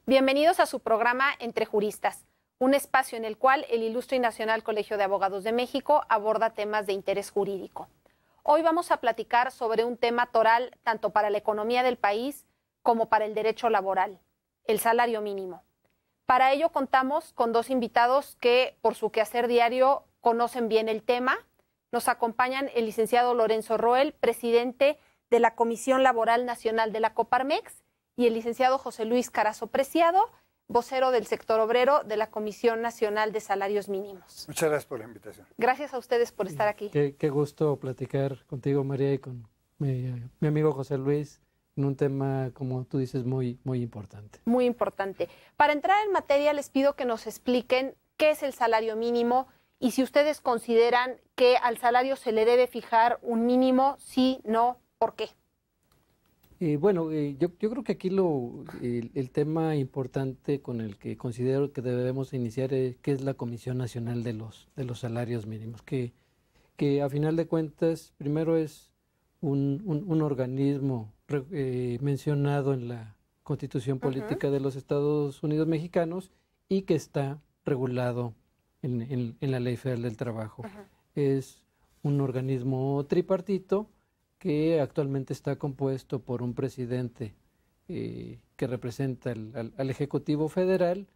Bienvenidos a su programa Entre Juristas, un espacio en el cual el Ilustre y Nacional Colegio de Abogados de México aborda temas de interés jurídico. Hoy vamos a platicar sobre un tema toral tanto para la economía del país como para el derecho laboral, el salario mínimo. Para ello contamos con dos invitados que, por su quehacer diario, conocen bien el tema. Nos acompañan el licenciado Lorenzo Roel, presidente de la Comisión Laboral Nacional de la Coparmex, y el licenciado José Luis Carazo Preciado, vocero del sector obrero de la Comisión Nacional de Salarios Mínimos. Muchas gracias por la invitación. Gracias a ustedes por estar aquí. Qué gusto platicar contigo, María, y con mi amigo José Luis en un tema, como tú dices, muy importante. Muy importante. Para entrar en materia, les pido que nos expliquen qué es el salario mínimo y si ustedes consideran que al salario se le debe fijar un mínimo, sí, no, ¿por qué? Yo creo que aquí el tema importante con el que considero que debemos iniciar es que es la Comisión Nacional de los Salarios Mínimos, que a final de cuentas primero es un organismo mencionado en la Constitución Política de los Estados Unidos Mexicanos y que está regulado en la Ley Federal del Trabajo. Es un organismo tripartito que actualmente está compuesto por un presidente que representa al Ejecutivo Federal,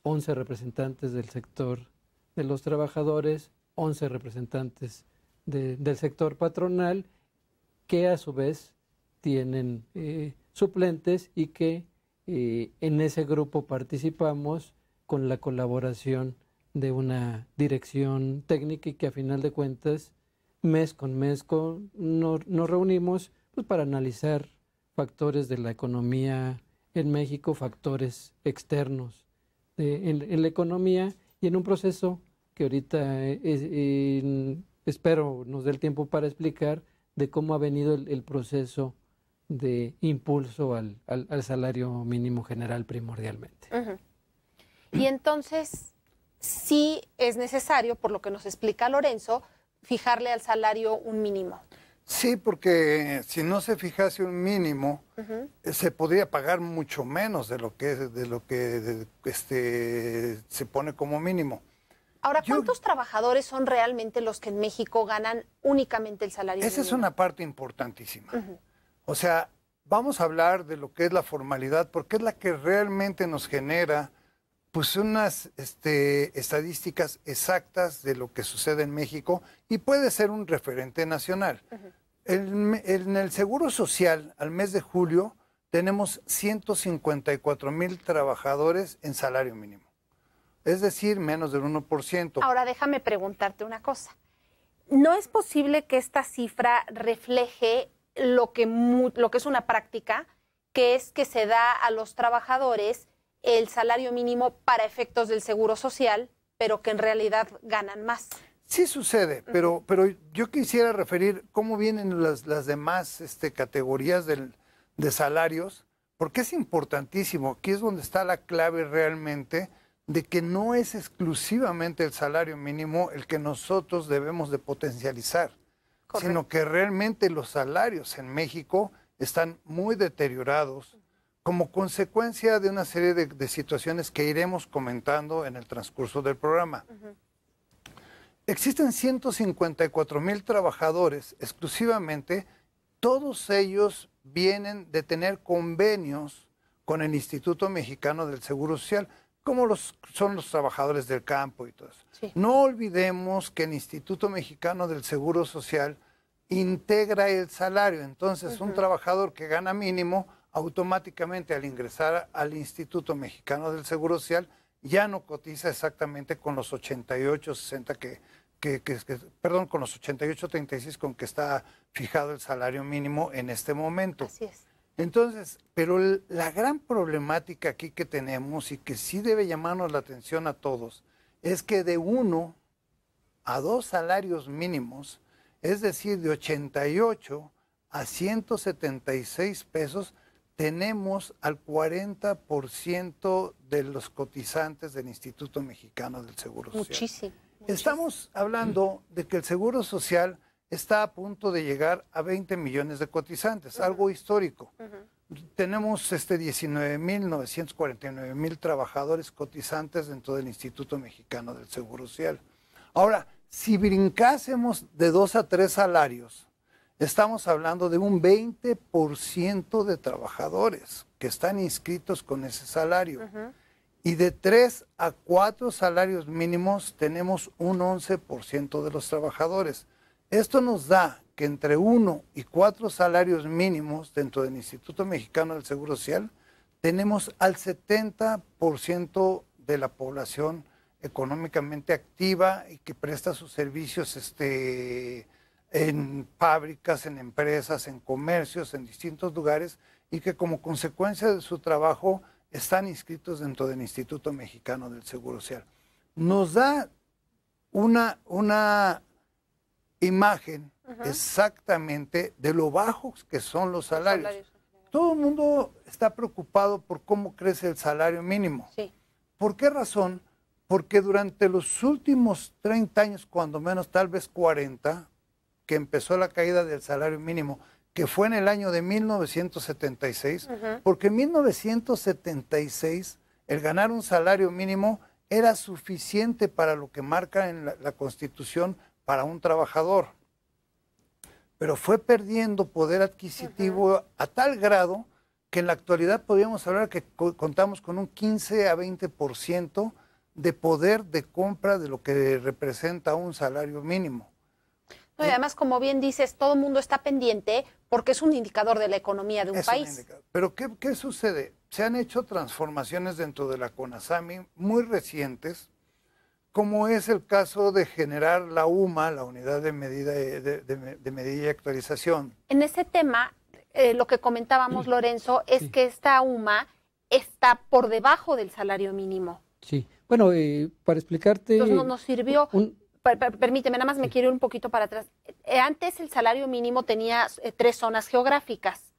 11 representantes del sector de los trabajadores, 11 representantes del sector patronal, que a su vez tienen suplentes y que en ese grupo participamos con la colaboración de una dirección técnica y que a final de cuentas mes con mes nos reunimos pues, para analizar factores de la economía en México, factores externos en la economía y en un proceso que ahorita espero nos dé el tiempo para explicar de cómo ha venido el proceso de impulso al salario mínimo general primordialmente. Y entonces, sí es necesario, por lo que nos explica Lorenzo, fijarle al salario un mínimo. Sí, porque si no se fijase un mínimo, se podría pagar mucho menos de lo que se pone como mínimo. Ahora, ¿cuántos trabajadores son realmente los que en México ganan únicamente el salario mínimo? Esa es una parte importantísima. O sea, vamos a hablar de lo que es la formalidad, porque es la que realmente nos genera pues unas estadísticas exactas de lo que sucede en México y puede ser un referente nacional. En el Seguro Social, al mes de julio, tenemos 154,000 trabajadores en salario mínimo. Es decir, menos del 1%. Ahora, déjame preguntarte una cosa. ¿No es posible que esta cifra refleje lo que es una práctica, que es que se da a los trabajadores el salario mínimo para efectos del Seguro Social, pero que en realidad ganan más? Sí sucede, pero yo quisiera referir cómo vienen las demás categorías de salarios, porque es importantísimo. Aquí es donde está la clave realmente de que no es exclusivamente el salario mínimo el que nosotros debemos de potencializar, sino que realmente los salarios en México están muy deteriorados como consecuencia de una serie de situaciones que iremos comentando en el transcurso del programa. Existen 154,000 trabajadores exclusivamente, todos ellos vienen de tener convenios con el Instituto Mexicano del Seguro Social, como son los trabajadores del campo y todo eso. Sí. No olvidemos que el Instituto Mexicano del Seguro Social integra el salario, entonces un trabajador que gana mínimo, automáticamente al ingresar al Instituto Mexicano del Seguro Social ya no cotiza exactamente con los 88.60 perdón, con los 88.36 con que está fijado el salario mínimo en este momento. Así es. Entonces, pero la gran problemática aquí que tenemos y que sí debe llamarnos la atención a todos, es que de 1 a 2 salarios mínimos, es decir, de 88 a 176 pesos, tenemos al 40% de los cotizantes del Instituto Mexicano del Seguro Social. Muchísimo. Estamos hablando de que el Seguro Social está a punto de llegar a 20 millones de cotizantes, algo histórico. Tenemos 19.949.000 trabajadores cotizantes dentro del Instituto Mexicano del Seguro Social. Ahora, si brincásemos de 2 a 3 salarios, estamos hablando de un 20% de trabajadores que están inscritos con ese salario. Y de 3 a 4 salarios mínimos tenemos un 11% de los trabajadores. Esto nos da que entre 1 y 4 salarios mínimos dentro del Instituto Mexicano del Seguro Social tenemos al 70% de la población económicamente activa y que presta sus servicios en fábricas, en empresas, en comercios, en distintos lugares, y que como consecuencia de su trabajo están inscritos dentro del Instituto Mexicano del Seguro Social. Nos da una imagen exactamente de lo bajos que son los salarios. Todo el mundo está preocupado por cómo crece el salario mínimo. Sí. ¿Por qué razón? Porque durante los últimos 30 años, cuando menos tal vez 40, que empezó la caída del salario mínimo, que fue en el año de 1976, porque en 1976 el ganar un salario mínimo era suficiente para lo que marca en la Constitución para un trabajador. Pero fue perdiendo poder adquisitivo a tal grado que en la actualidad podríamos hablar que contamos con un 15 a 20% de poder de compra de lo que representa un salario mínimo. No, y además, como bien dices, todo el mundo está pendiente porque es un indicador de la economía de un país. Pero ¿qué sucede? Se han hecho transformaciones dentro de la CONASAMI muy recientes, como es el caso de generar la UMA, la Unidad de Medida, de Medida y Actualización. En ese tema, lo que comentábamos, Lorenzo, es que esta UMA está por debajo del salario mínimo. Sí, bueno, para explicarte... Entonces no nos sirvió... Permíteme, nada más me quiero ir un poquito para atrás. Antes el salario mínimo tenía 3 zonas geográficas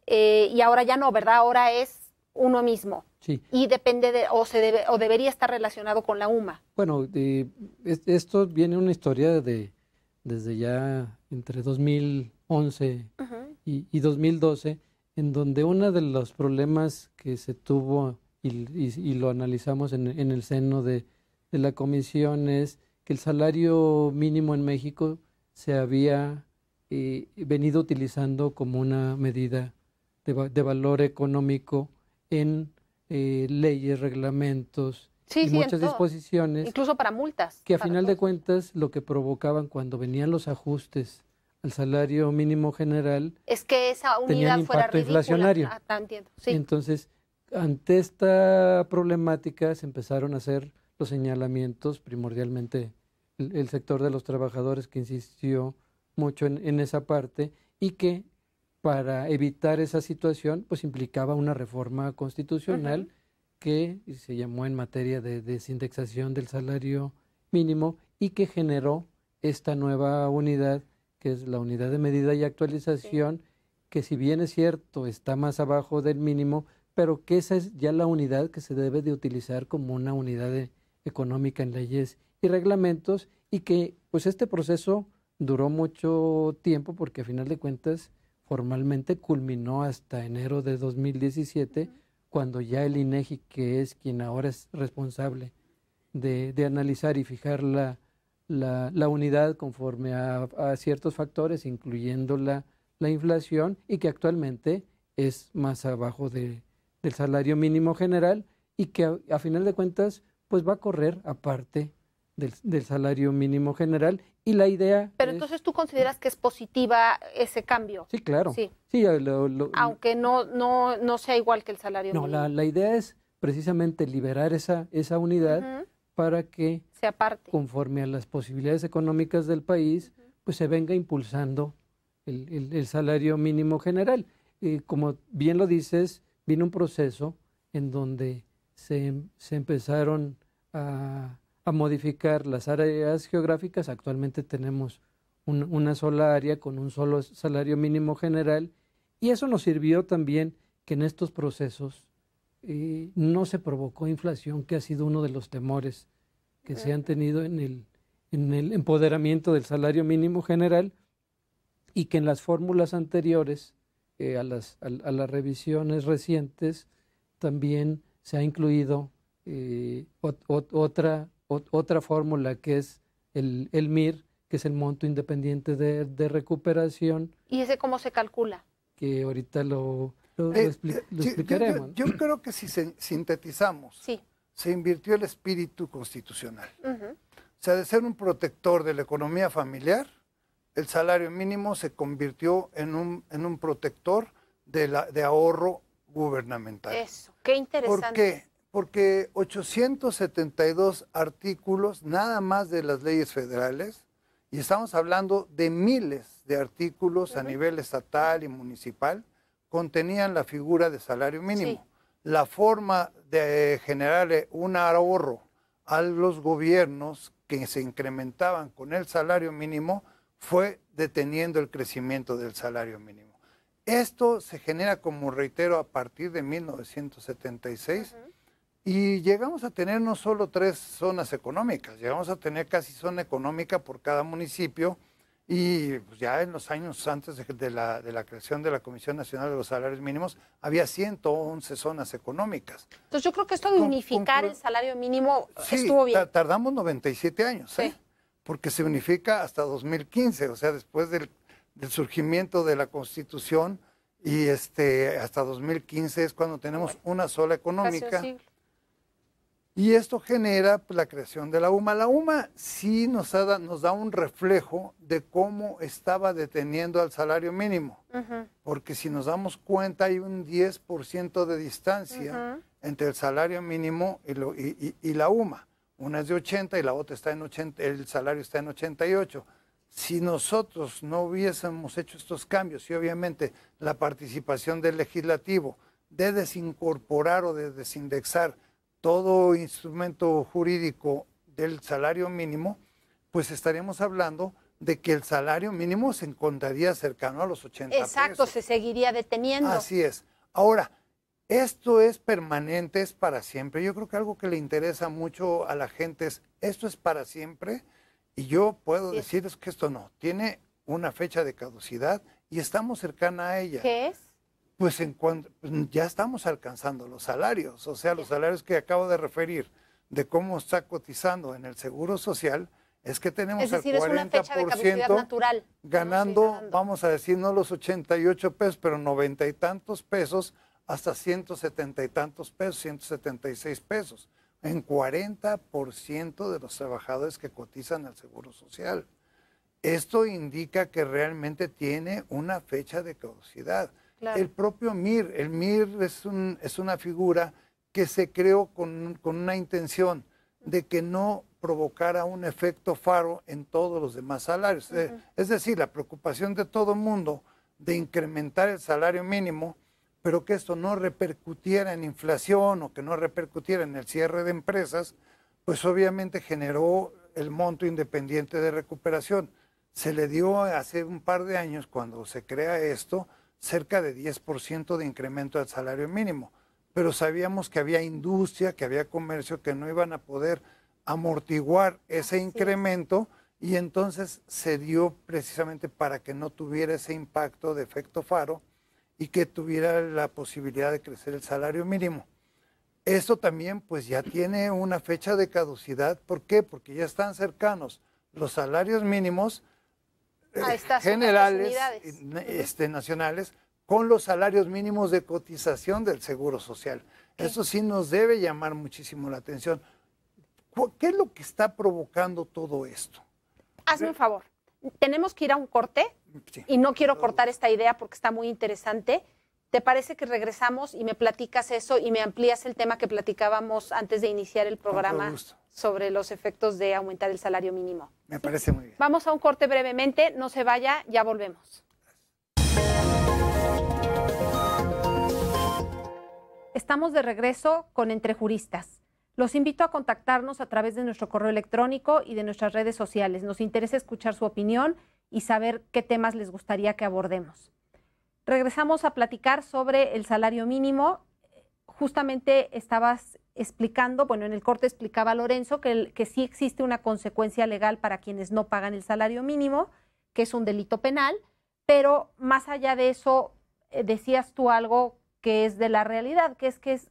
y ahora ya no, ¿verdad? Ahora es uno mismo. Sí. Y depende de, o debería estar relacionado con la UMA. Bueno, esto viene una historia desde ya entre 2011 y 2012, en donde uno de los problemas que se tuvo y lo analizamos en el seno de la comisión es que el salario mínimo en México se había venido utilizando como una medida de valor económico en leyes, reglamentos y muchas disposiciones. Incluso para multas. Que a final de cuentas lo que provocaban cuando venían los ajustes al salario mínimo general es que esa unidad fuera ridícula. Inflacionario. Entiendo, sí. Entonces, ante esta problemática se empezaron a hacer los señalamientos, primordialmente el sector de los trabajadores que insistió mucho en esa parte y que para evitar esa situación pues implicaba una reforma constitucional que se llamó en materia de desindexación del salario mínimo y que generó esta nueva unidad que es la Unidad de Medida y Actualización, que si bien es cierto está más abajo del mínimo, pero que esa es ya la unidad que se debe de utilizar como una unidad económica en leyes y reglamentos, y que pues este proceso duró mucho tiempo porque a final de cuentas formalmente culminó hasta enero de 2017, cuando ya el INEGI, que es quien ahora es responsable de analizar y fijar la unidad conforme a ciertos factores, incluyendo la inflación, y que actualmente es más abajo del salario mínimo general, y que a final de cuentas pues va a correr aparte del salario mínimo general, y la idea Pero entonces tú consideras que es positiva ese cambio. Sí, claro. Sí. Aunque no sea igual que el salario mínimo. La idea es precisamente liberar esa unidad para que sea parte, conforme a las posibilidades económicas del país, pues se venga impulsando el salario mínimo general. Como bien lo dices, viene un proceso en donde se empezaron a modificar las áreas geográficas. Actualmente tenemos una sola área con un solo salario mínimo general, y eso nos sirvió también que en estos procesos no se provocó inflación, que ha sido uno de los temores que se han tenido en el empoderamiento del salario mínimo general, y que en las fórmulas anteriores a las revisiones recientes también se ha incluido otra fórmula, que es el MIR, que es el monto independiente de recuperación. ¿Y ese cómo se calcula? Que ahorita lo explicaremos. Yo creo que si sintetizamos, sí, se invirtió el espíritu constitucional. O sea, de ser un protector de la economía familiar, el salario mínimo se convirtió en un protector de ahorro gubernamental. Eso, qué interesante. ¿Por qué? Porque 872 artículos nada más de las leyes federales, y estamos hablando de miles de artículos a nivel estatal y municipal, contenían la figura de salario mínimo. Sí. La forma de generarle un ahorro a los gobiernos que se incrementaban con el salario mínimo fue deteniendo el crecimiento del salario mínimo. Esto se genera, como reitero, a partir de 1976, y llegamos a tener no solo 3 zonas económicas, llegamos a tener casi zona económica por cada municipio, y pues ya en los años antes de la creación de la Comisión Nacional de los Salarios Mínimos había 111 zonas económicas. Entonces yo creo que esto de unificar el salario mínimo estuvo bien. Tardamos 97 años, sí, porque se unifica hasta 2015, o sea, después del surgimiento de la Constitución, y hasta 2015 es cuando tenemos una sola económica. Casi un siglo. Y esto genera pues, la creación de la UMA. La UMA sí nos da un reflejo de cómo estaba deteniendo al salario mínimo, porque si nos damos cuenta hay un 10% de distancia entre el salario mínimo y la UMA. Una es de 80 y la otra está en 80, el salario está en 88. Si nosotros no hubiésemos hecho estos cambios, y obviamente la participación del legislativo de desincorporar o de desindexar todo instrumento jurídico del salario mínimo, pues estaríamos hablando de que el salario mínimo se encontraría cercano a los 80 Exacto, pesos. se seguiría deteniendo. Así es. Ahora, esto es permanente, es para siempre. Yo creo que algo que le interesa mucho a la gente es, esto es para siempre, y yo puedo decirles que esto no, tiene una fecha de caducidad y estamos cercana a ella. ¿Qué es? Pues ya estamos alcanzando los salarios, o sea, los salarios que acabo de referir, de cómo está cotizando en el Seguro Social, es que tenemos es decir, el 40% es una fecha de caducidad natural. ganando, vamos a decir, no los 88 pesos, pero 90 y tantos pesos, hasta 170 y tantos pesos, 176 pesos, en 40% de los trabajadores que cotizan al Seguro Social. Esto indica que realmente tiene una fecha de caducidad. Claro. El propio MIR, el MIR es una figura que se creó con una intención de que no provocara un efecto faro en todos los demás salarios. Es decir, la preocupación de todo el mundo de incrementar el salario mínimo, pero que esto no repercutiera en inflación o que no repercutiera en el cierre de empresas, pues obviamente generó el monto independiente de recuperación. Se le dio hace un par de años, cuando se crea esto, cerca de 10% de incremento del salario mínimo, pero sabíamos que había industria, que había comercio que no iban a poder amortiguar ese incremento, y entonces se dio precisamente para que no tuviera ese impacto de efecto faro y que tuviera la posibilidad de crecer el salario mínimo. Esto también pues ya tiene una fecha de caducidad. ¿Por qué? Porque ya están cercanos los salarios mínimos generales, nacionales, con los salarios mínimos de cotización del Seguro Social. Eso sí nos debe llamar muchísimo la atención. ¿Qué es lo que está provocando todo esto? Hazme un favor, tenemos que ir a un corte, y no quiero cortar esta idea porque está muy interesante. ¿Te parece que regresamos y me platicas eso y me amplías el tema que platicábamos antes de iniciar el programa sobre los efectos de aumentar el salario mínimo? Me parece muy bien. Vamos a un corte brevemente, no se vaya, ya volvemos. Estamos de regreso con Entre Juristas. Los invito a contactarnos a través de nuestro correo electrónico y de nuestras redes sociales. Nos interesa escuchar su opinión y saber qué temas les gustaría que abordemos. Regresamos a platicar sobre el salario mínimo. Justamente estabas explicando, bueno, en el corte explicaba Lorenzo que sí existe una consecuencia legal para quienes no pagan el salario mínimo, que es un delito penal, pero más allá de eso, decías tú algo que es de la realidad, que es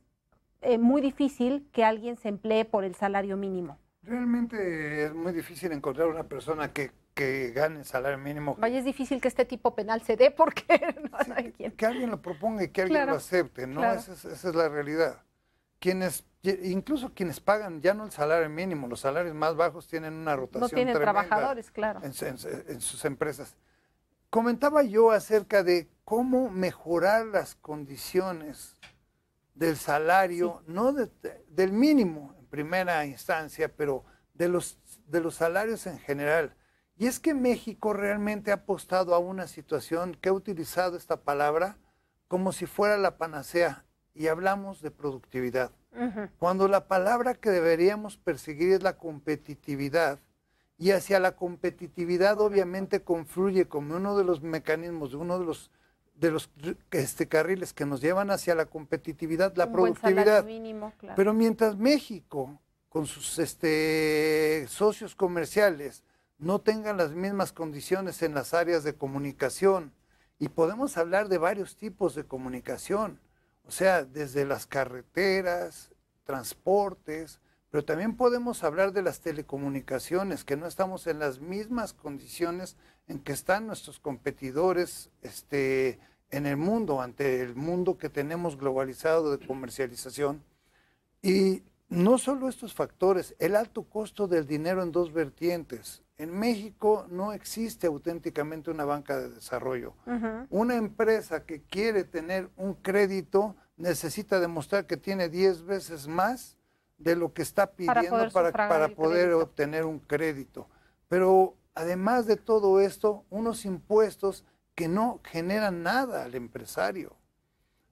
muy difícil que alguien se emplee por el salario mínimo. Realmente es muy difícil encontrar una persona que gane el salario mínimo. Vaya, es difícil que este tipo penal se dé porque no hay quien. Que alguien lo proponga y que alguien lo acepte, ¿no? Claro. Esa es la realidad. Incluso quienes pagan ya no el salario mínimo, los salarios más bajos tienen una rotación no tienen tremenda trabajadores, claro. en sus empresas. Comentaba yo acerca de cómo mejorar las condiciones del salario, sí, no del mínimo en primera instancia, pero de los salarios en general. Y es que México realmente ha apostado a una situación que ha utilizado esta palabra como si fuera la panacea, y hablamos de productividad. Cuando la palabra que deberíamos perseguir es la competitividad, y hacia la competitividad obviamente confluye como uno de los mecanismos, uno de los carriles que nos llevan hacia la competitividad, la productividad. Mínimo, claro. Pero mientras México, con sus socios comerciales, no tengan las mismas condiciones en las áreas de comunicación, y podemos hablar de varios tipos de comunicación, o sea, desde las carreteras, transportes, pero también podemos hablar de las telecomunicaciones, que no estamos en las mismas condiciones en que están nuestros competidores en el mundo, ante el mundo que tenemos globalizado de comercialización. Y no solo estos factores, el alto costo del dinero en dos vertientes. En México no existe auténticamente una banca de desarrollo. Una empresa que quiere tener un crédito necesita demostrar que tiene 10 veces más de lo que está pidiendo para poder obtener un crédito. Pero además de todo esto, unos impuestos que no generan nada al empresario.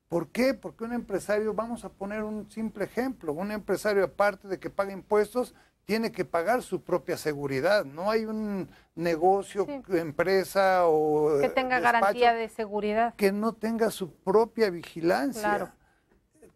¿Por qué? Porque un empresario, vamos a poner un simple ejemplo, un empresario aparte de que paga impuestos, tiene que pagar su propia seguridad. No hay un negocio, sí, empresa o que tenga garantía de seguridad, que no tenga su propia vigilancia. Claro.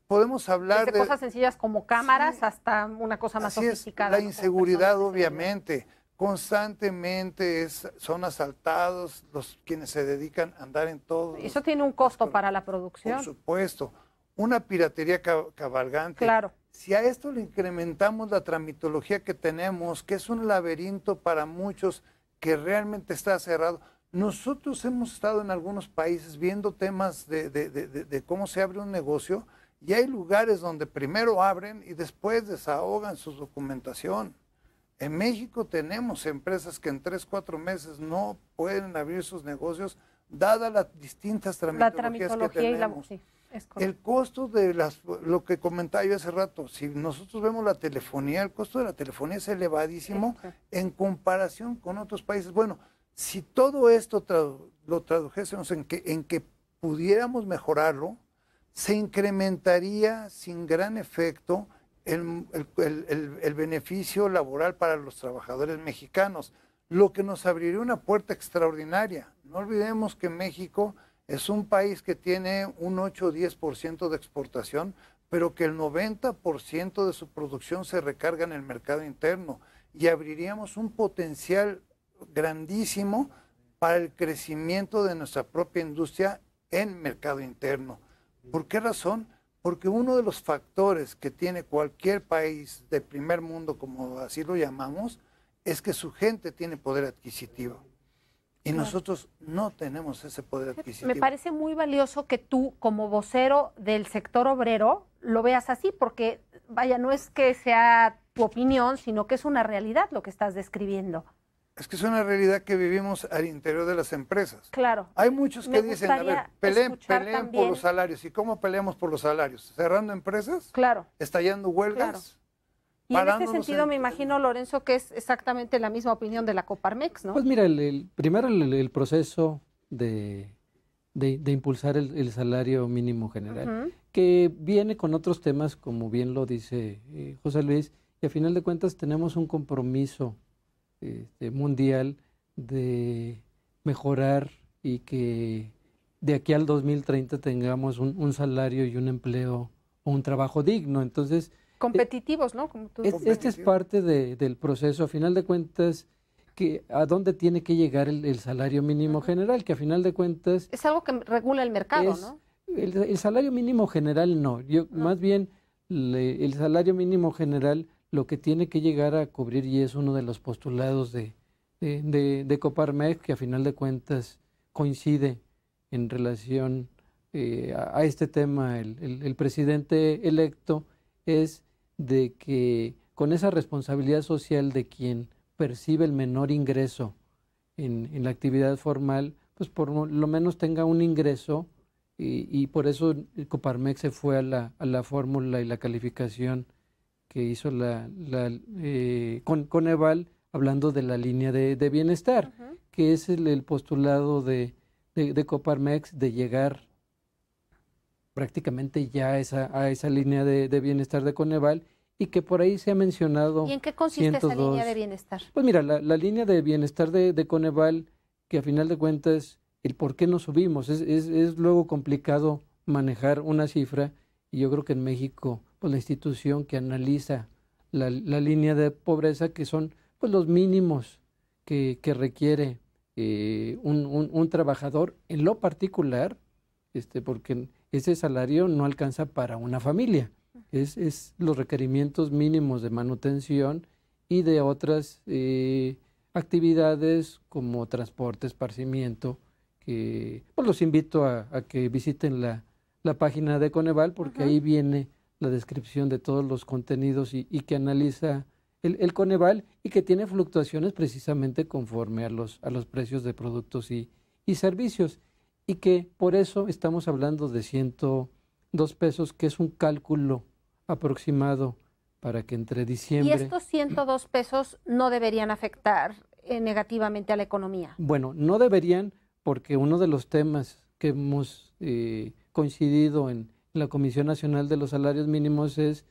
Podemos hablar desde cosas sencillas como cámaras, sí, hasta una cosa más sofisticada. La inseguridad, obviamente, constantemente son asaltados quienes se dedican a andar en todo. Eso tiene un costo para la producción. Por supuesto. Una piratería cabalgante. Claro. Si a esto le incrementamos la tramitología que tenemos, que es un laberinto para muchos, que realmente está cerrado. Nosotros hemos estado en algunos países viendo temas de cómo se abre un negocio, y hay lugares donde primero abren y después desahogan su documentación. En México tenemos empresas que en 3, 4 meses no pueden abrir sus negocios, dadas las distintas tramitologías que tenemos. Sí. El costo de lo que comentaba yo hace rato, si nosotros vemos la telefonía, el costo de la telefonía es elevadísimo en comparación con otros países. Bueno, si todo esto lo tradujésemos en que pudiéramos mejorarlo, se incrementaría sin gran efecto el beneficio laboral para los trabajadores mexicanos, lo que nos abriría una puerta extraordinaria. No olvidemos que México es un país que tiene un 8 o 10% de exportación, pero que el 90% de su producción se recarga en el mercado interno, y abriríamos un potencial grandísimo para el crecimiento de nuestra propia industria en mercado interno. ¿Por qué razón? Porque uno de los factores que tiene cualquier país de primer mundo, como así lo llamamos, es que su gente tiene poder adquisitivo. Y nosotros no tenemos ese poder adquisitivo. Me parece muy valioso que tú, como vocero del sector obrero, lo veas así, porque, vaya, no es que sea tu opinión, sino que es una realidad lo que estás describiendo. Es que es una realidad que vivimos al interior de las empresas. Claro. Hay muchos que dicen, a ver, peleen por los salarios. ¿Y cómo peleamos por los salarios? ¿Cerrando empresas? Claro. ¿Estallando huelgas? Claro. Y en este sentido me imagino, Lorenzo, que es exactamente la misma opinión de la Coparmex, ¿no? Pues mira, primero el proceso de de impulsar el salario mínimo general, que viene con otros temas, como bien lo dice José Luis, y a final de cuentas tenemos un compromiso mundial de mejorar y que de aquí al 2030 tengamos un salario y un empleo o un trabajo digno. Entonces, competitivos, ¿no? Como tú este es parte del proceso. A final de cuentas, que a dónde tiene que llegar el salario mínimo general, que a final de cuentas... Es algo que regula el mercado, ¿no? El salario mínimo general no. Más bien, el salario mínimo general lo que tiene que llegar a cubrir, y es uno de los postulados de Coparmex, que a final de cuentas coincide en relación a este tema el presidente electo, es de que con esa responsabilidad social de quien percibe el menor ingreso en la actividad formal, pues por lo menos tenga un ingreso, y por eso Coparmex se fue a la fórmula y la calificación que hizo con Coneval, hablando de la línea de bienestar, que es el postulado de Coparmex de llegar prácticamente ya a esa línea de bienestar de Coneval, y que por ahí se ha mencionado. ¿Y en qué consiste esa línea de bienestar? Pues mira, la línea de bienestar de Coneval, que a final de cuentas, el por qué no subimos, es luego complicado manejar una cifra, y yo creo que en México, pues la institución que analiza la línea de pobreza, que son pues los mínimos que requiere un trabajador en lo particular, porque ese salario no alcanza para una familia. Es los requerimientos mínimos de manutención y de otras actividades como transporte, esparcimiento, que pues los invito a que visiten la página de Coneval, porque ahí viene la descripción de todos los contenidos y que analiza el Coneval, y que tiene fluctuaciones precisamente conforme a los precios de productos y servicios, y que por eso estamos hablando de 102 pesos, que es un cálculo aproximado para que entre diciembre... ¿Y estos 102 pesos no deberían afectar negativamente a la economía? Bueno, no deberían, porque uno de los temas que hemos coincidido en la Comisión Nacional de los Salarios Mínimos es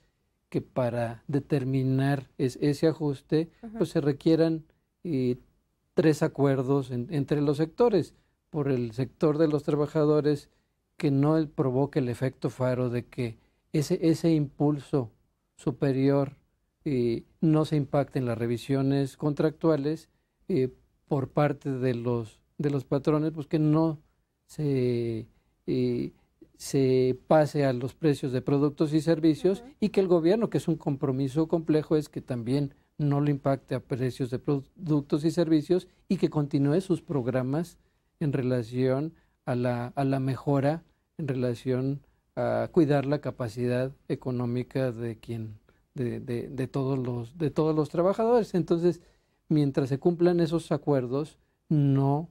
que para determinar ese ajuste, pues se requieran 3 acuerdos entre los sectores. Por el sector de los trabajadores, que no provoque el efecto faro de que ese impulso superior no se impacte en las revisiones contractuales, por parte de los patrones, pues que no se pase a los precios de productos y servicios, y que el gobierno, que es un compromiso complejo, es que también no lo impacte a precios de productos y servicios, y que continúe sus programas en relación a la mejora, en relación a cuidar la capacidad económica de todos los trabajadores. Entonces, mientras se cumplan esos acuerdos, no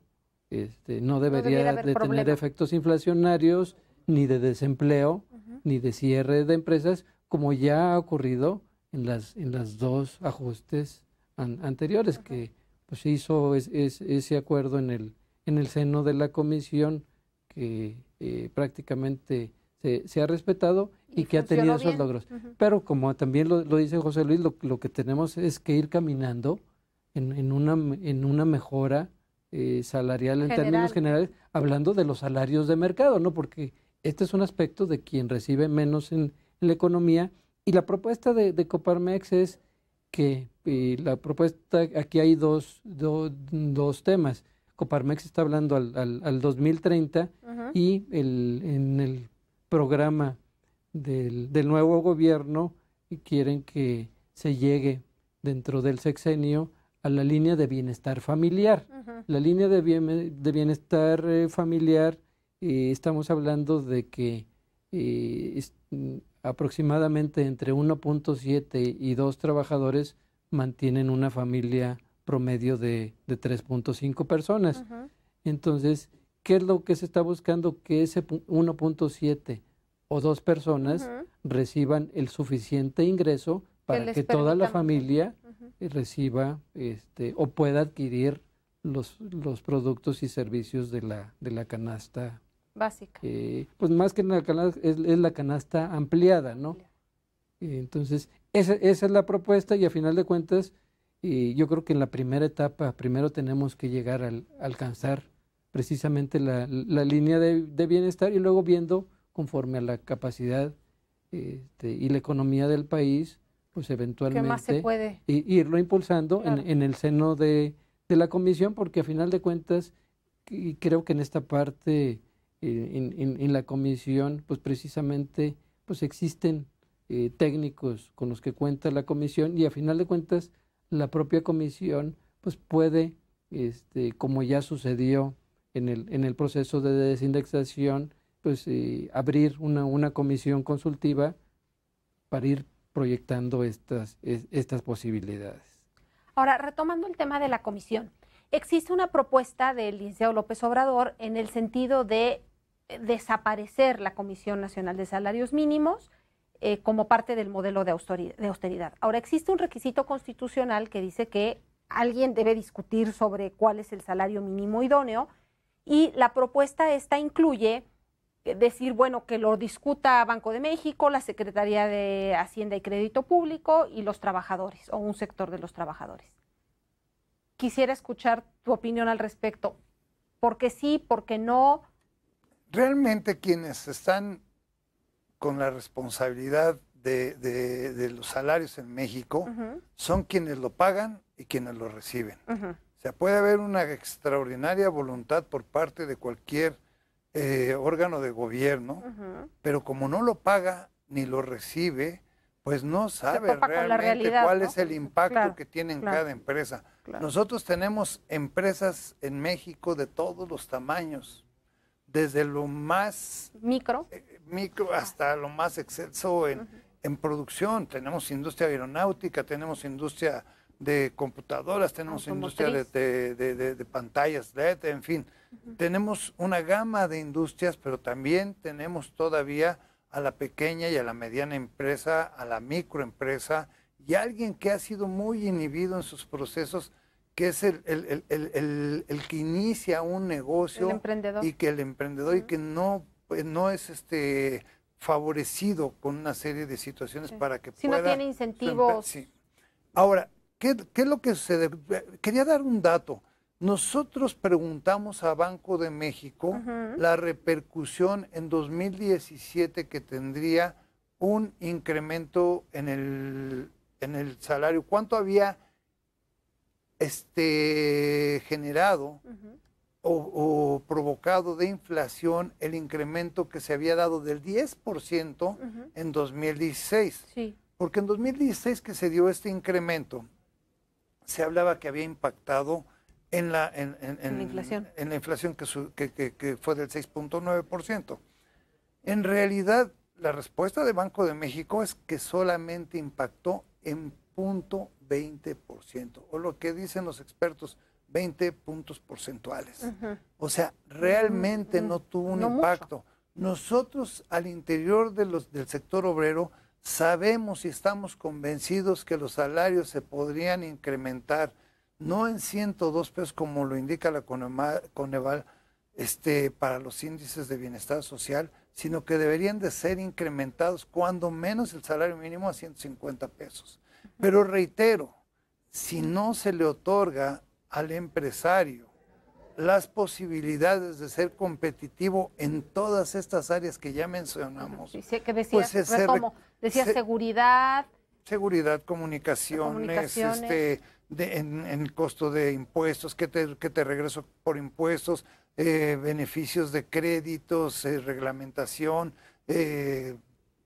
debería de tener efectos inflacionarios, ni de desempleo, ni de cierre de empresas, como ya ha ocurrido en las 2 ajustes anteriores, que pues se hizo ese acuerdo en el seno de la comisión, que prácticamente se ha respetado y que ha tenido esos logros. Pero como también lo dice José Luis, lo que tenemos es que ir caminando en una mejora salarial en términos generales, hablando de los salarios de mercado, ¿no? Porque este es un aspecto de quien recibe menos en la economía, y la propuesta de Coparmex es que la propuesta, aquí hay dos temas. Coparmex está hablando al 2030, y en el programa del nuevo gobierno quieren que se llegue dentro del sexenio a la línea de bienestar familiar. La línea de bienestar familiar, estamos hablando de que aproximadamente entre 1.7 y 2 trabajadores mantienen una familia promedio de 3.5 personas. Entonces, ¿qué es lo que se está buscando? Que ese 1.7 o 2 personas reciban el suficiente ingreso para que toda la familia reciba o pueda adquirir los productos y servicios de la canasta básica. Pues más que la canasta, es la canasta ampliada, ¿no? Entonces, esa es la propuesta y a final de cuentas, yo creo que en la primera etapa, primero tenemos que llegar a alcanzar precisamente la línea de bienestar y luego viendo conforme a la capacidad y la economía del país, pues eventualmente ¿Qué más se puede? Irlo impulsando Claro. en el seno de la comisión, porque a final de cuentas, y creo que en esta parte, en la comisión, pues precisamente pues existen técnicos con los que cuenta la comisión y a final de cuentas la propia comisión pues puede, como ya sucedió en el proceso de desindexación, pues abrir una comisión consultiva para ir proyectando estas posibilidades. Ahora, retomando el tema de la comisión, existe una propuesta del licenciado López Obrador en el sentido de desaparecer la Comisión Nacional de Salarios Mínimos como parte del modelo de austeridad. Ahora, existe un requisito constitucional que dice que alguien debe discutir sobre cuál es el salario mínimo idóneo y la propuesta esta incluye decir, bueno, que lo discuta Banco de México, la Secretaría de Hacienda y Crédito Público y los trabajadores o un sector de los trabajadores. Quisiera escuchar tu opinión al respecto. ¿Por qué sí? ¿Por qué no? Realmente quienes están con la responsabilidad de los salarios en México son quienes lo pagan y quienes lo reciben. O sea, puede haber una extraordinaria voluntad por parte de cualquier órgano de gobierno, pero como no lo paga ni lo recibe, pues no sabe realmente cuál es el impacto que tiene en cada empresa. Nosotros tenemos empresas en México de todos los tamaños, desde lo más micro hasta lo más excelso en producción. Tenemos industria aeronáutica, tenemos industria de computadoras, tenemos industria de pantallas LED, en fin. Tenemos una gama de industrias, pero también tenemos todavía a la pequeña y a la mediana empresa, a la microempresa, y alguien que ha sido muy inhibido en sus procesos, que es el que inicia un negocio, y que el emprendedor y que no es favorecido con una serie de situaciones para que si pueda... no tiene incentivos. Sí. Ahora, ¿qué es lo que sucede? Quería dar un dato. Nosotros preguntamos a Banco de México la repercusión en 2017 que tendría un incremento en el salario. ¿Cuánto había generado o provocado de inflación el incremento que se había dado del 10% en 2016? Sí. Porque en 2016 que se dio este incremento, se hablaba que había impactado en la inflación que fue del 6.9%. En realidad, la respuesta de Banco de México es que solamente impactó en 0.20%, o lo que dicen los expertos, 20 puntos porcentuales. O sea, realmente no tuvo un impacto. Mucho. Nosotros al interior del sector obrero sabemos y estamos convencidos que los salarios se podrían incrementar, no en 102 pesos como lo indica la Coneval para los índices de bienestar social, sino que deberían de ser incrementados cuando menos el salario mínimo a 150 pesos. Pero reitero, si no se le otorga al empresario las posibilidades de ser competitivo en todas estas áreas que ya mencionamos. Sí, que decías, pues decías seguridad. Seguridad, comunicaciones. En costo de impuestos, que te regreso por impuestos, beneficios de créditos, reglamentación,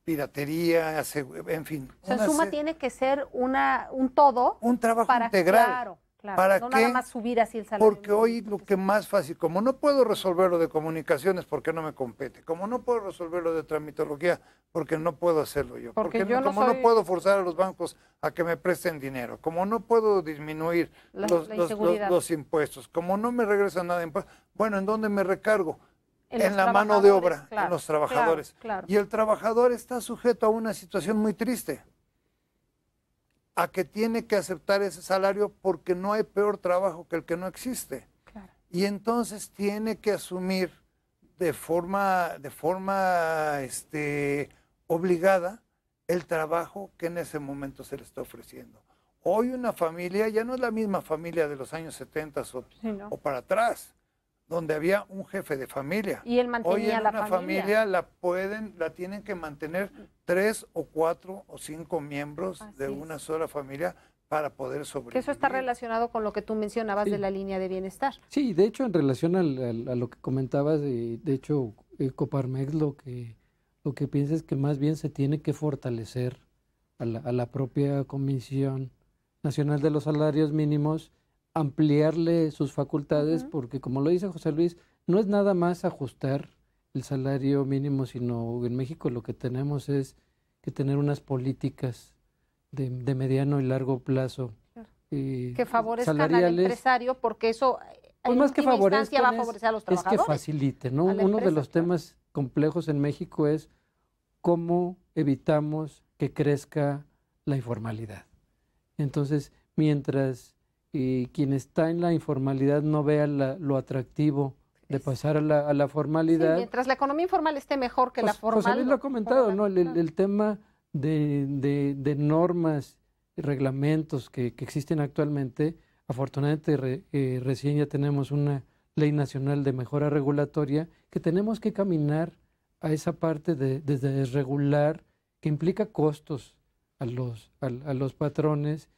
piratería, en fin. O sea, en suma tiene que ser un todo. Un trabajo integral. Claro. ¿Para no qué? Nada más subir así el salario. Porque hoy lo que más fácil, como no puedo resolver lo de comunicaciones porque no me compete, como no puedo resolver lo de tramitología porque no puedo hacerlo yo, como no puedo forzar a los bancos a que me presten dinero, como no puedo disminuir los impuestos, como no me regresan nada de impuestos, bueno, ¿en dónde me recargo? En la mano de obra, en los trabajadores. Claro. Y el trabajador está sujeto a una situación muy triste, a que tiene que aceptar ese salario porque no hay peor trabajo que el que no existe. Claro. Y entonces tiene que asumir de forma obligada el trabajo que en ese momento se le está ofreciendo. Hoy una familia ya no es la misma familia de los años 70 o para atrás, donde había un jefe de familia. Y él mantenía Hoy en la una familia la tienen que mantener 3 o 4 o 5 miembros de una sola familia para poder sobrevivir. Que eso está relacionado con lo que tú mencionabas de la línea de bienestar. Sí, de hecho, en relación a lo que comentabas, de hecho, Coparmex lo que piensa es que más bien se tiene que fortalecer a la propia Comisión Nacional de los Salarios Mínimos, ampliarle sus facultades, porque como lo dice José Luis, no es nada más ajustar el salario mínimo, sino en México lo que tenemos es que tener unas políticas de mediano y largo plazo que favorezcan al empresario, porque eso pues en más que última instancia va a favorecer a los es trabajadores. que facilite, ¿no? Uno de los temas complejos en México es cómo evitamos que crezca la informalidad. Entonces, mientras quien está en la informalidad no vea lo atractivo de pasar a la formalidad. Sí, mientras la economía informal esté mejor que la formal. José Luis lo ha comentado, ¿no? El tema de normas y reglamentos que existen actualmente, afortunadamente recién ya tenemos una ley nacional de mejora regulatoria que tenemos que caminar a esa parte de desregular que implica costos a los patrones,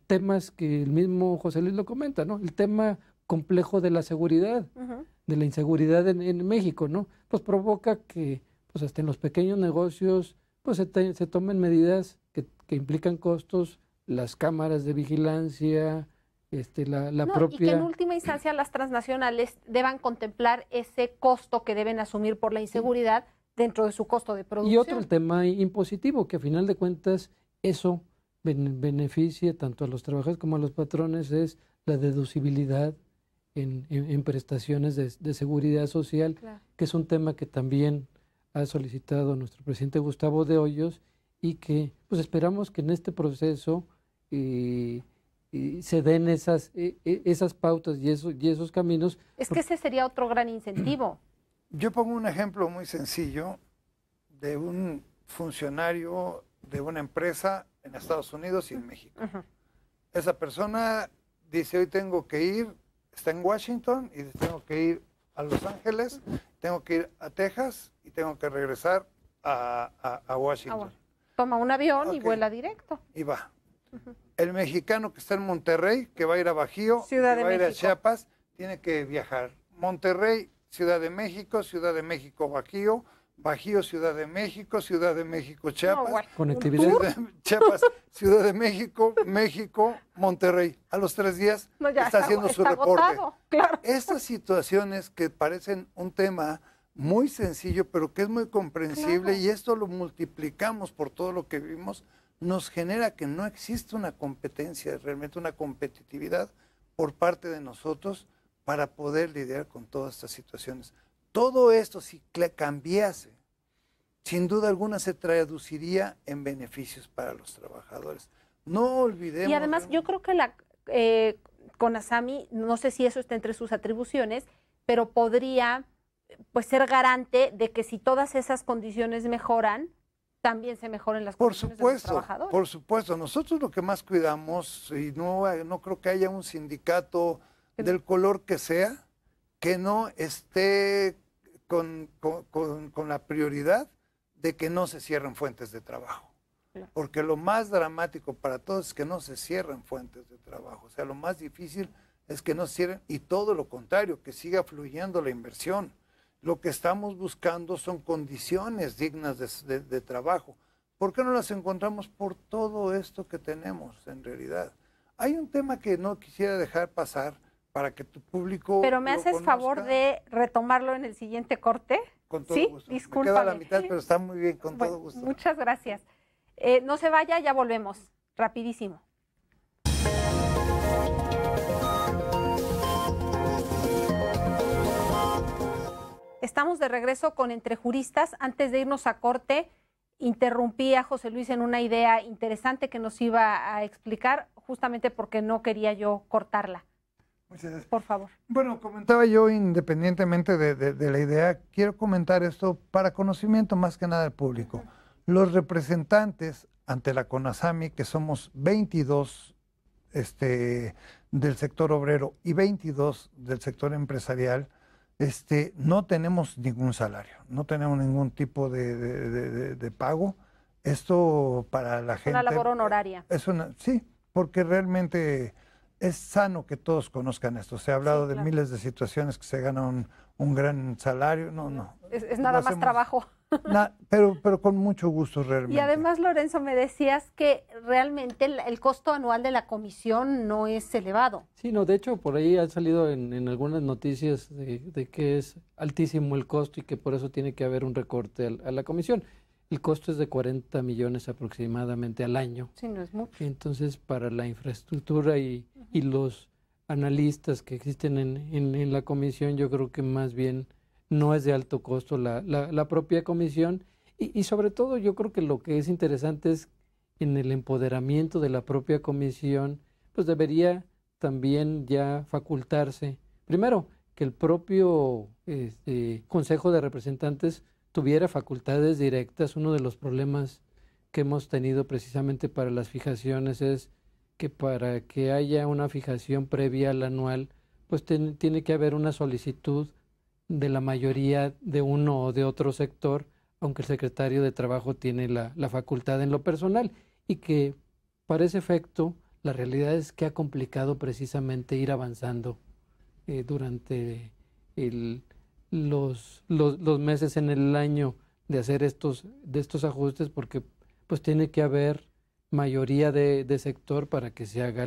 temas que el mismo José Luis lo comenta, ¿no? El tema complejo de la seguridad, de la inseguridad en México, ¿no? Pues provoca que pues hasta en los pequeños negocios pues se tomen medidas que implican costos, las cámaras de vigilancia, la propia... Y que en última instancia las transnacionales deban contemplar ese costo que deben asumir por la inseguridad dentro de su costo de producción. Y otro, el tema impositivo, que a final de cuentas eso beneficia tanto a los trabajadores como a los patrones, es la deducibilidad en prestaciones de seguridad social, claro, que es un tema que también ha solicitado nuestro presidente Gustavo de Hoyos y que pues esperamos que en este proceso se den esas pautas y esos caminos. Es que ese sería otro gran incentivo. Yo pongo un ejemplo muy sencillo de un funcionario de una empresa en Estados Unidos y en México. Esa persona dice, hoy tengo que ir, está en Washington, y tengo que ir a Los Ángeles, tengo que ir a Texas y tengo que regresar a Washington. Toma un avión y vuela directo. Y va. El mexicano que está en Monterrey, que va a ir a Bajío, que va a ir a Chiapas, tiene que viajar. Monterrey, Ciudad de México, Bajío, Bajío, Ciudad de México, Chiapas. No, conectividad. Chiapas, Ciudad de México, Monterrey. A los 3 días está haciendo su reporte. Agotado, claro. Estas situaciones que parecen un tema muy sencillo, pero que es muy comprensible, claro, y esto lo multiplicamos por todo lo que vivimos, nos genera que no existe una competencia, realmente una competitividad por parte de nosotros para poder lidiar con todas estas situaciones. Todo esto, si cambiase, sin duda alguna se traduciría en beneficios para los trabajadores. No olvidemos... Y además yo creo que CONASAMI, no sé si eso está entre sus atribuciones, pero podría pues ser garante de que si todas esas condiciones mejoran, también se mejoren las condiciones de los trabajadores. Por supuesto. Nosotros lo que más cuidamos, y no creo que haya un sindicato del color que sea, que no esté con la prioridad de que no se cierren fuentes de trabajo. Claro. Porque lo más dramático para todos es que no se cierren fuentes de trabajo. O sea, lo más difícil es que no se cierren, y todo lo contrario, que siga fluyendo la inversión. Lo que estamos buscando son condiciones dignas de trabajo. ¿Por qué no las encontramos? Por todo esto que tenemos en realidad. Hay un tema que no quisiera dejar pasar para que tu público... Pero me haces favor de retomarlo en el siguiente corte. Con todo gusto. Discúlpame. Me queda la mitad, pero está muy bien, con todo gusto. Muchas gracias. No se vaya, ya volvemos. Rapidísimo. Estamos de regreso con Entre Juristas. Antes de irnos a corte, interrumpí a José Luis en una idea interesante que nos iba a explicar, justamente porque no quería yo cortarla. Muchas gracias. Por favor. Bueno, comentaba yo, independientemente de la idea, quiero comentar esto para conocimiento más que nada del público. Los representantes ante la CONASAMI, que somos 22 del sector obrero y 22 del sector empresarial, no tenemos ningún salario, no tenemos ningún tipo de pago. Esto para la gente... Una labor honoraria. Sí, porque realmente es sano que todos conozcan esto. Se ha hablado de claro. miles de situaciones que se ganan un gran salario. No. Es nada más trabajo. Pero con mucho gusto realmente. Y además, Lorenzo, me decías que realmente el costo anual de la comisión no es elevado. Sí, no, de hecho, por ahí ha salido en algunas noticias de que es altísimo el costo y que por eso tiene que haber un recorte a la comisión. El costo es de 40 millones aproximadamente al año. Sí, no es mucho. Entonces, para la infraestructura y los analistas que existen en la comisión, yo creo que más bien no es de alto costo la propia comisión. Y sobre todo, yo creo que lo que es interesante es en el empoderamiento de la propia comisión, pues debería también ya facultarse. Primero, que el propio Consejo de Representantes tuviera facultades directas. Uno de los problemas que hemos tenido precisamente para las fijaciones es que para que haya una fijación previa al anual, pues tiene que haber una solicitud de la mayoría de uno o de otro sector, aunque el secretario de Trabajo tiene la facultad en lo personal, y que para ese efecto la realidad es que ha complicado precisamente ir avanzando durante los meses en el año de hacer estos ajustes, porque pues tiene que haber mayoría de sector para que se haga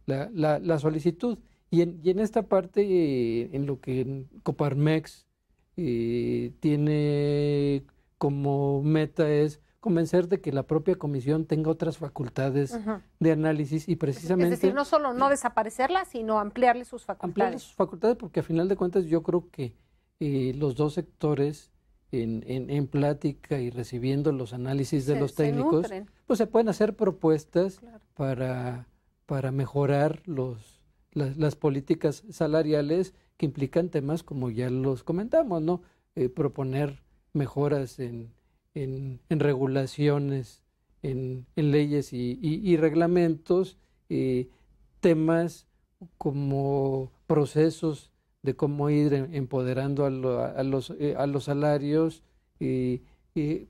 la solicitud. Y en esta parte, en lo que Coparmex tiene como meta es convencer de que la propia comisión tenga otras facultades de análisis y precisamente... Es decir, no solo no desaparecerla, sino ampliarle sus facultades. Ampliarle sus facultades, porque a final de cuentas yo creo que los dos sectores en plática y recibiendo los análisis de los técnicos, pues se pueden hacer propuestas para mejorar las políticas salariales que implican temas como ya los comentamos, ¿no? Proponer mejoras en regulaciones, en leyes y reglamentos, temas como procesos de cómo ir empoderando a los salarios,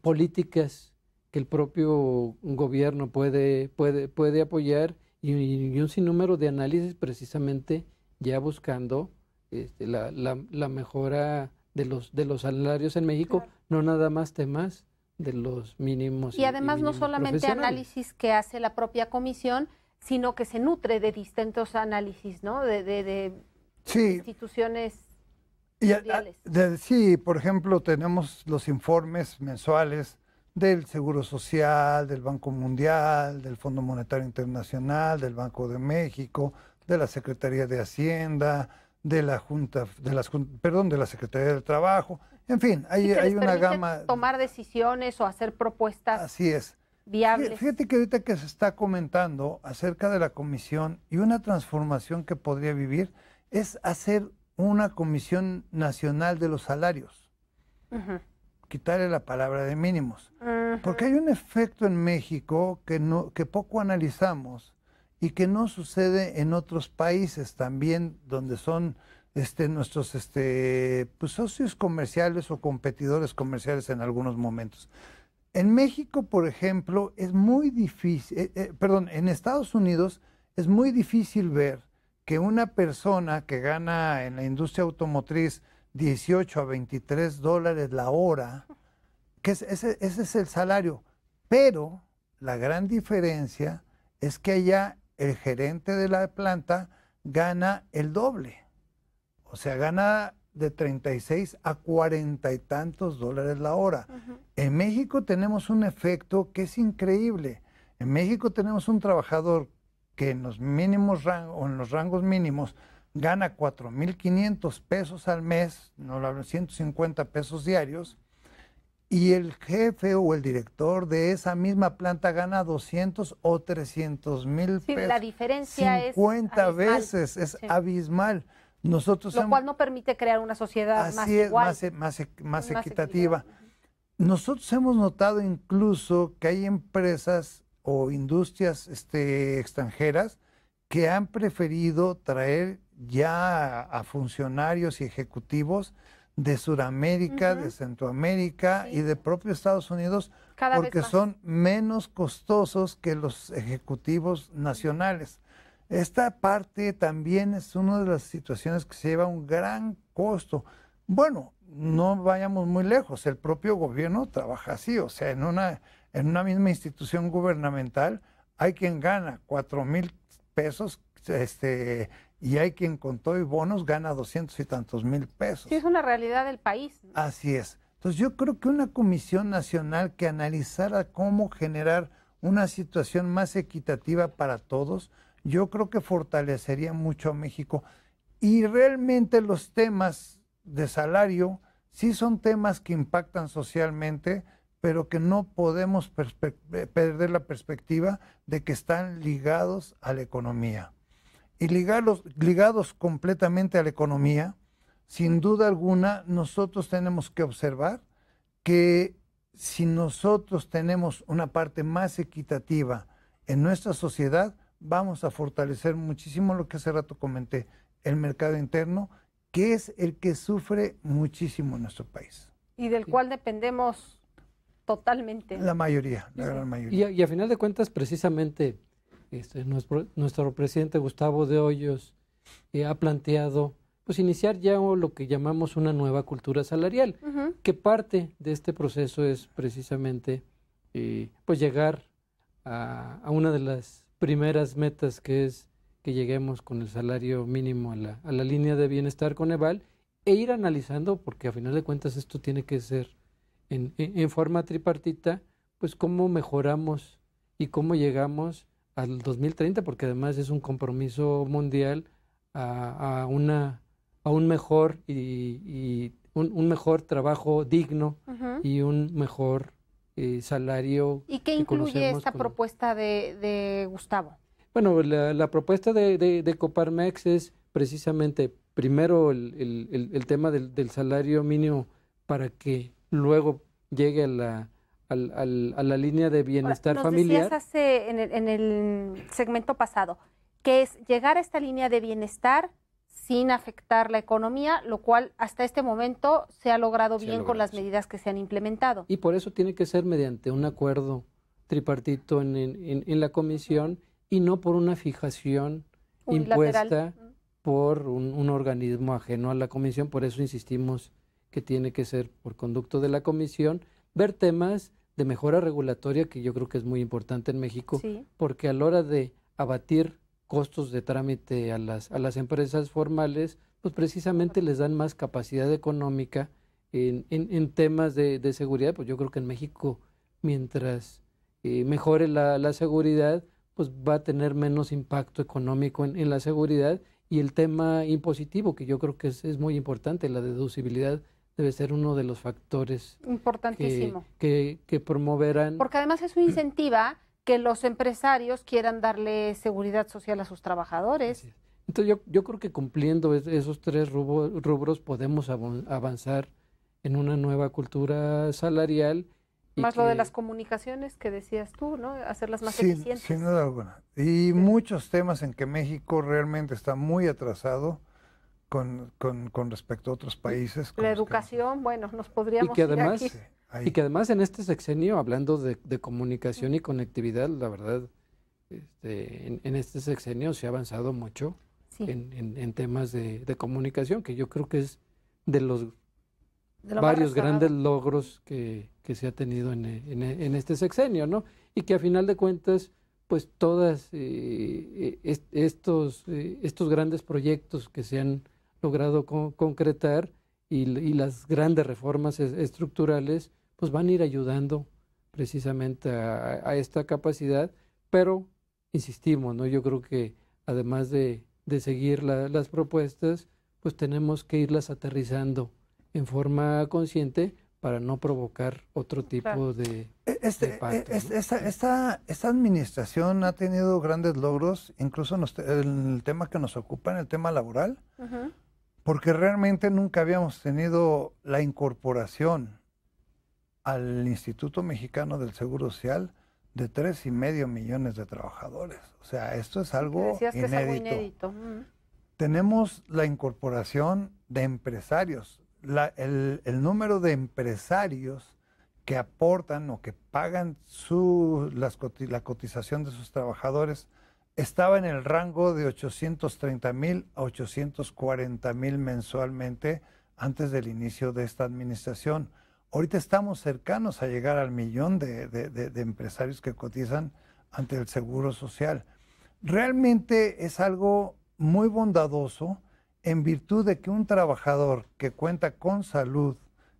políticas que el propio gobierno puede apoyar y un sinnúmero de análisis precisamente ya buscando la mejora de los salarios en México, claro. No nada más temas de los mínimos. Y además no solamente análisis que hace la propia comisión, sino que se nutre de distintos análisis, ¿no? De sí. Instituciones mundiales. Sí, por ejemplo, tenemos los informes mensuales del Seguro Social, del Banco Mundial, del Fondo Monetario Internacional, del Banco de México, de la Secretaría de Hacienda, de la Secretaría del Trabajo. En fin, hay una gama. Tomar decisiones o hacer propuestas. Así es. Viables. Fíjate que ahorita que se está comentando acerca de la comisión y una transformación que podría vivir es hacer una comisión nacional de los salarios. Quitarle la palabra de mínimos. Porque hay un efecto en México que poco analizamos y que no sucede en otros países también, donde son nuestros pues, socios comerciales o competidores comerciales en algunos momentos. En México, por ejemplo, es muy difícil, en Estados Unidos es muy difícil ver que una persona que gana en la industria automotriz 18 a 23 dólares la hora, que ese es el salario, pero la gran diferencia es que allá el gerente de la planta gana el doble, o sea, gana de 36 a 40 y tantos dólares la hora. En México tenemos un efecto que es increíble. En México tenemos un trabajador que en los mínimos o en los rangos mínimos gana 4,500 pesos al mes, no lo hablo, 150 pesos diarios, y el jefe o el director de esa misma planta gana 200 o 300,000 Sí, pesos. la diferencia 50 es abismal. veces, es Sí. abismal. Nosotros Lo cual no permite crear una sociedad más así es, igual. más equitativa. equilibrada. Nosotros hemos notado incluso que hay empresas o industrias extranjeras que han preferido traer ya a funcionarios y ejecutivos de Sudamérica, de Centroamérica Sí. y de propio Estados Unidos, Cada vez porque más. son menos costosos que los ejecutivos nacionales. Esta parte también es una de las situaciones que se lleva un gran costo. Bueno, no vayamos muy lejos, el propio gobierno trabaja así, o sea, en una misma institución gubernamental hay quien gana 4,000 pesos, y hay quien con todo y bonos gana 200 y tantos mil pesos. Sí, es una realidad del país. Así es. Entonces yo creo que una comisión nacional que analizara cómo generar una situación más equitativa para todos, yo creo que fortalecería mucho a México. Y realmente los temas de salario sí son temas que impactan socialmente, pero que no podemos perder la perspectiva de que están ligados a la economía. Y ligados completamente a la economía, sin duda alguna, nosotros tenemos que observar que si nosotros tenemos una parte más equitativa en nuestra sociedad, vamos a fortalecer muchísimo lo que hace rato comenté, el mercado interno, que es el que sufre muchísimo en nuestro país. Y del cual dependemos totalmente. La mayoría, la gran mayoría. Y a final de cuentas, precisamente, nuestro presidente Gustavo de Hoyos ha planteado pues iniciar ya lo que llamamos una nueva cultura salarial, que parte de este proceso es precisamente pues llegar a una de las primeras metas, que es que lleguemos con el salario mínimo a la línea de bienestar Coneval, e ir analizando, porque a final de cuentas esto tiene que ser en forma tripartita, pues cómo mejoramos y cómo llegamos al 2030, porque además es un compromiso mundial a un mejor y un mejor trabajo digno y un mejor salario. ¿Y qué incluye esta propuesta de Gustavo? Bueno, la propuesta de Coparmex es precisamente primero el tema del salario mínimo para que luego llegue a la línea de bienestar familiar. Nos decías en el segmento pasado que es llegar a esta línea de bienestar sin afectar la economía, lo cual hasta este momento se ha logrado bien con las medidas que se han implementado. Y por eso tiene que ser mediante un acuerdo tripartito en la comisión y no por una fijación impuesta por un organismo ajeno a la comisión. Por eso insistimos que tiene que ser por conducto de la comisión, ver temas de mejora regulatoria, que yo creo que es muy importante en México, porque a la hora de abatir costos de trámite a las empresas formales, pues precisamente les dan más capacidad económica en temas de seguridad. Pues yo creo que en México, mientras mejore la seguridad, pues va a tener menos impacto económico en la seguridad. Y el tema impositivo, que yo creo que es muy importante, la deducibilidad debe ser uno de los factores importantísimo que promoverán. Porque además eso incentiva que los empresarios quieran darle seguridad social a sus trabajadores. Entonces yo creo que cumpliendo esos tres rubros podemos avanzar en una nueva cultura salarial. Más lo de las comunicaciones que decías tú, ¿no? Hacerlas más eficientes. Sin duda alguna. Y muchos temas en que México realmente está muy atrasado con respecto a otros países. La educación, bueno, nos podríamos ir aquí. Y que además en este sexenio, hablando de comunicación y conectividad, la verdad, en este sexenio se ha avanzado mucho en temas de comunicación, que yo creo que es de los varios grandes logros que se ha tenido en este sexenio, ¿no? Y que a final de cuentas, pues todas estos grandes proyectos que se han logrado concretar y las grandes reformas estructurales, pues van a ir ayudando precisamente a esta capacidad, pero insistimos, ¿no? Yo creo que además de seguir las propuestas, pues tenemos que irlas aterrizando en forma consciente para no provocar otro tipo de impacto, ¿no? Esta administración ha tenido grandes logros, incluso en el tema que nos ocupa, en el tema laboral, porque realmente nunca habíamos tenido la incorporación al Instituto Mexicano del Seguro Social de 3,5 millones de trabajadores. O sea, esto es algo decías que inédito. es algo inédito. Tenemos la incorporación de empresarios. El número de empresarios que aportan o que pagan la cotización de sus trabajadores estaba en el rango de 830,000 a 840,000 mensualmente antes del inicio de esta administración. Ahorita estamos cercanos a llegar al 1,000,000 de empresarios que cotizan ante el Seguro Social. Realmente es algo muy bondadoso en virtud de que un trabajador que cuenta con salud,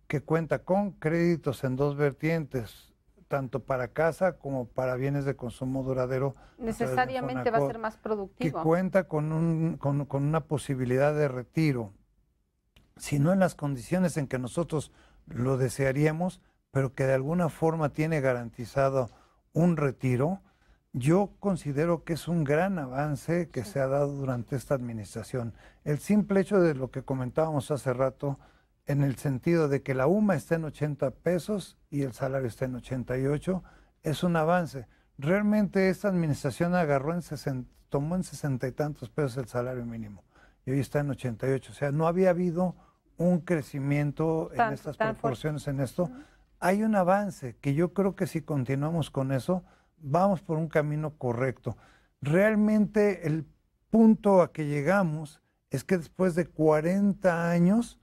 que cuenta con créditos en dos vertientes, tanto para casa como para bienes de consumo duradero, necesariamente va a ser más productivo. Que cuenta con una posibilidad de retiro, si no en las condiciones en que nosotros lo desearíamos, pero que de alguna forma tiene garantizado un retiro. Yo considero que es un gran avance que se ha dado durante esta administración. El simple hecho de lo que comentábamos hace rato, en el sentido de que la UMA está en 80 pesos y el salario está en 88, es un avance. Realmente esta administración tomó en 60 y tantos pesos el salario mínimo y hoy está en 88. O sea, no había habido un crecimiento en estas proporciones en esto. Hay un avance que yo creo que si continuamos con eso, vamos por un camino correcto. Realmente el punto a que llegamos es que después de 40 años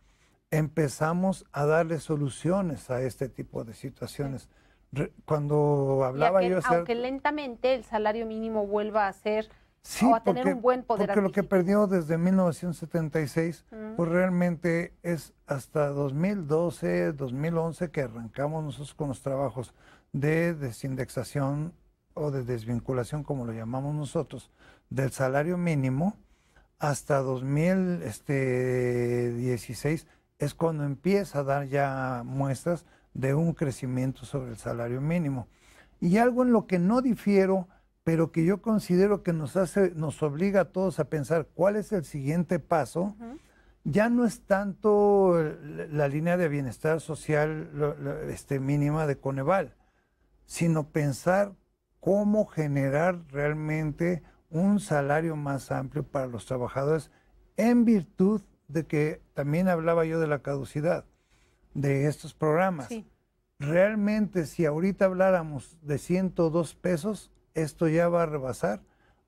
empezamos a darle soluciones a este tipo de situaciones. Cuando hablaba yo... Aunque lentamente el salario mínimo vuelva a ser... Sí, o a tener un buen poder porque adquisitivo. Lo que perdió desde 1976, pues realmente es hasta 2012, 2011 que arrancamos nosotros con los trabajos de desindexación o de desvinculación, como lo llamamos nosotros, del salario mínimo, hasta 2016 es cuando empieza a dar ya muestras de un crecimiento sobre el salario mínimo. Y algo en lo que no difiero, pero que yo considero que nos obliga a todos a pensar cuál es el siguiente paso, ya no es tanto la línea de bienestar social mínima de Coneval, sino pensar cómo generar realmente un salario más amplio para los trabajadores, en virtud de que también hablaba yo de la caducidad de estos programas. Sí. Realmente, si ahorita habláramos de 102 pesos, esto ya va a rebasar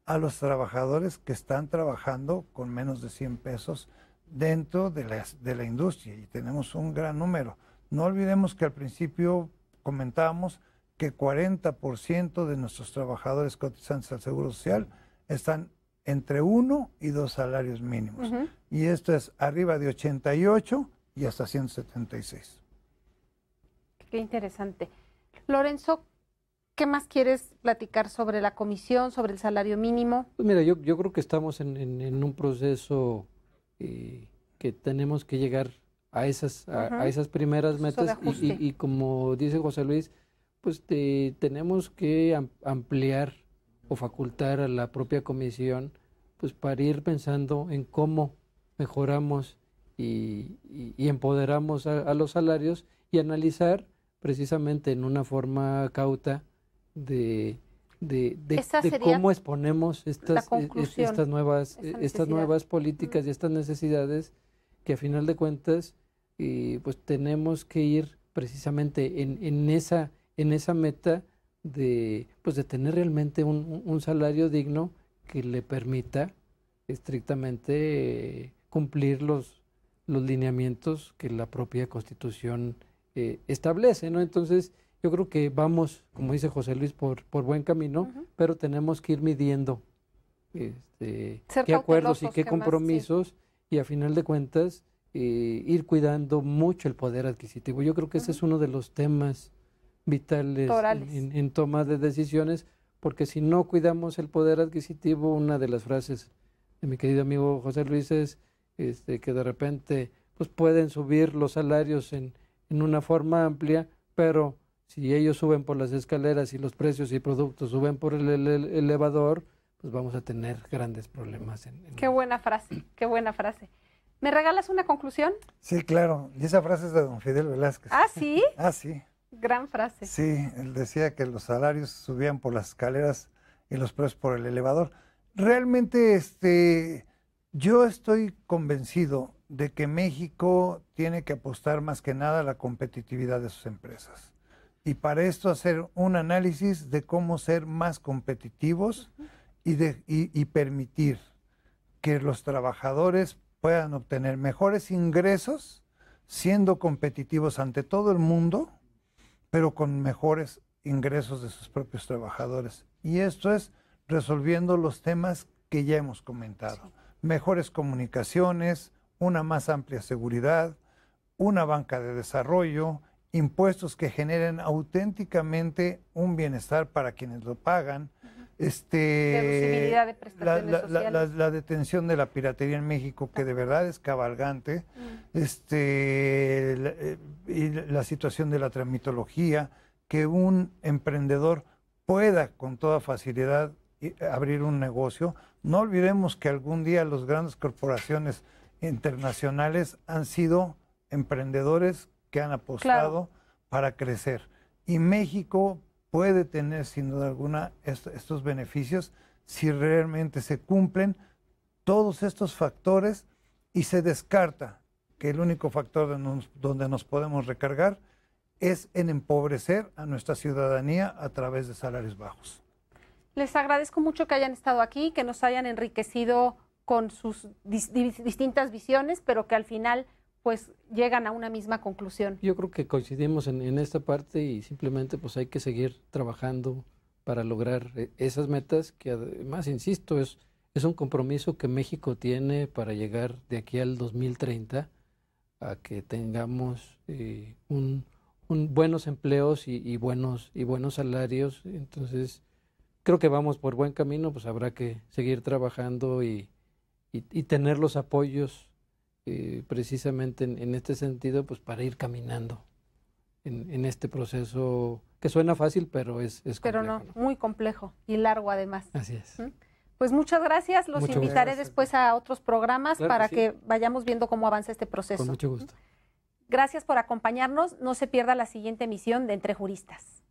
a los trabajadores que están trabajando con menos de 100 pesos dentro de la industria, y tenemos un gran número. No olvidemos que al principio comentábamos que 40% de nuestros trabajadores cotizantes al Seguro Social están entre 1 y 2 salarios mínimos. Y esto es arriba de 88 y hasta 176. Qué interesante. Lorenzo, ¿qué más quieres platicar sobre la comisión, sobre el salario mínimo? Pues mira, yo creo que estamos en un proceso que tenemos que llegar a esas primeras metas y como dice José Luis, pues tenemos que ampliar o facultar a la propia comisión pues para ir pensando en cómo mejoramos y empoderamos a los salarios y analizar precisamente en una forma cauta de cómo exponemos estas nuevas políticas y estas necesidades que a final de cuentas pues tenemos que ir precisamente en esa meta de tener realmente un salario digno que le permita estrictamente cumplir los lineamientos que la propia Constitución establece, ¿no? Entonces, yo creo que vamos, como dice José Luis, por buen camino, pero tenemos que ir midiendo qué acuerdos y qué compromisos, y a final de cuentas ir cuidando mucho el poder adquisitivo. Yo creo que ese es uno de los temas vitales en toma de decisiones, porque si no cuidamos el poder adquisitivo, una de las frases de mi querido amigo José Luis es que de repente pues pueden subir los salarios en en una forma amplia, pero si ellos suben por las escaleras y los precios y productos suben por el elevador, pues vamos a tener grandes problemas. Qué buena frase, qué buena frase. ¿Me regalas una conclusión? Sí, claro. Y esa frase es de don Fidel Velázquez. ¿Ah, sí? Ah, sí. Gran frase. Sí, él decía que los salarios subían por las escaleras y los precios por el elevador. Realmente, yo estoy convencido de que México tiene que apostar más que nada a la competitividad de sus empresas. Y para esto hacer un análisis de cómo ser más competitivos y permitir que los trabajadores puedan obtener mejores ingresos siendo competitivos ante todo el mundo, pero con mejores ingresos de sus propios trabajadores. Y esto es resolviendo los temas que ya hemos comentado. Sí. Mejores comunicaciones, una más amplia seguridad, una banca de desarrollo, impuestos que generen auténticamente un bienestar para quienes lo pagan, deducibilidad de prestaciones sociales. La detención de la piratería en México, que de verdad es cabalgante, y la situación de la tramitología, que un emprendedor pueda con toda facilidad abrir un negocio. No olvidemos que algún día las grandes corporaciones internacionales han sido emprendedores que han apostado para crecer. Y México puede tener sin duda alguna estos beneficios si realmente se cumplen todos estos factores y se descarta que el único factor donde nos podemos recargar es en empobrecer a nuestra ciudadanía a través de salarios bajos. Les agradezco mucho que hayan estado aquí, que nos hayan enriquecido con sus distintas visiones, pero que al final pues llegan a una misma conclusión. Yo creo que coincidimos en esta parte y simplemente pues hay que seguir trabajando para lograr esas metas que además, insisto, es un compromiso que México tiene para llegar de aquí al 2030 a que tengamos buenos empleos y buenos salarios. Entonces creo que vamos por buen camino, pues habrá que seguir trabajando y tener los apoyos precisamente en este sentido, pues para ir caminando en este proceso que suena fácil, pero es complejo. Pero no, muy complejo y largo además. Así es. Pues muchas gracias, los invitaré después a otros programas para que vayamos viendo cómo avanza este proceso. Con mucho gusto. Gracias por acompañarnos, no se pierda la siguiente emisión de Entre Juristas.